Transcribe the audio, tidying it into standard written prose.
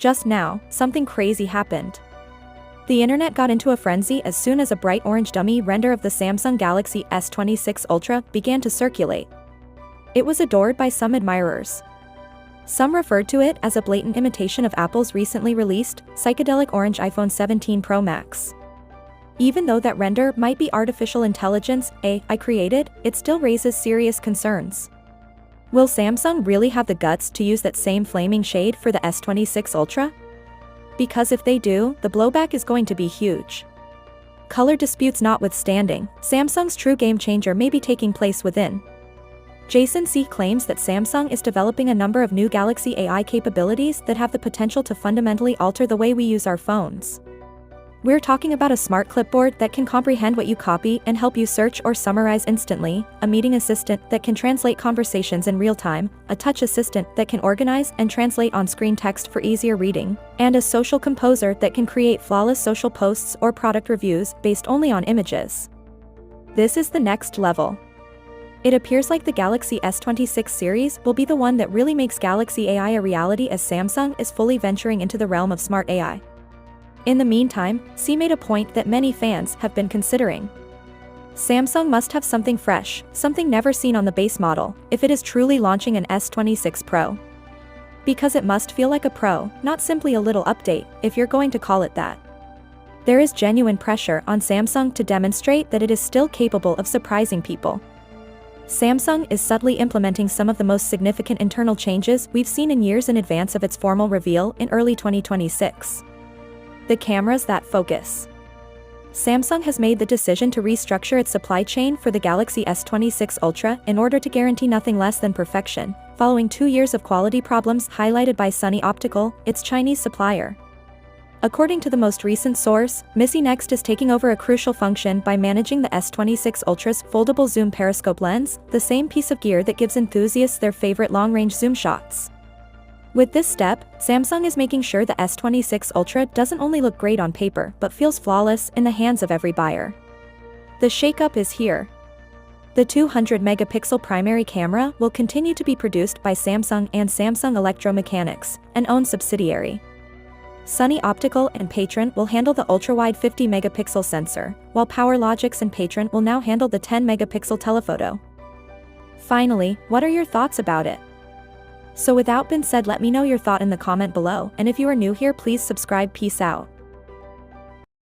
just now, something crazy happened. The internet got into a frenzy as soon as a bright orange dummy render of the Samsung Galaxy S26 Ultra began to circulate. It was adored by some admirers. Some referred to it as a blatant imitation of Apple's recently released, psychedelic orange iPhone 17 Pro Max. Even though that render might be artificial intelligence AI created, it still raises serious concerns. Will Samsung really have the guts to use that same flaming shade for the S26 Ultra? Because if they do, the blowback is going to be huge. Color disputes notwithstanding, Samsung's true game changer may be taking place within. Jason C. claims that Samsung is developing a number of new Galaxy AI capabilities that have the potential to fundamentally alter the way we use our phones. We're talking about a smart clipboard that can comprehend what you copy and help you search or summarize instantly, a meeting assistant that can translate conversations in real time, a touch assistant that can organize and translate on-screen text for easier reading, and a social composer that can create flawless social posts or product reviews based only on images. This is the next level. It appears like the Galaxy S26 series will be the one that really makes Galaxy AI a reality as Samsung is fully venturing into the realm of smart AI. In the meantime, C made a point that many fans have been considering. Samsung must have something fresh, something never seen on the base model, if it is truly launching an S26 Pro. Because it must feel like a Pro, not simply a little update, if you're going to call it that. There is genuine pressure on Samsung to demonstrate that it is still capable of surprising people. Samsung is subtly implementing some of the most significant internal changes we've seen in years in advance of its formal reveal in early 2026. The cameras that focus. Samsung has made the decision to restructure its supply chain for the Galaxy S26 Ultra in order to guarantee nothing less than perfection, following 2 years of quality problems highlighted by Sunny Optical, its Chinese supplier. According to the most recent source, Missy Next is taking over a crucial function by managing the S26 Ultra's foldable zoom periscope lens, the same piece of gear that gives enthusiasts their favorite long-range zoom shots. With this step, Samsung is making sure the S26 Ultra doesn't only look great on paper but feels flawless in the hands of every buyer. The shakeup is here. The 200-megapixel primary camera will continue to be produced by Samsung and Samsung Electromechanics, an owned subsidiary. Sunny Optical and Patron will handle the ultra-wide 50-megapixel sensor, while PowerLogix and Patron will now handle the 10-megapixel telephoto. Finally, what are your thoughts about it? So without being said, let me know your thought in the comment below, and if you are new here, please subscribe. Peace out.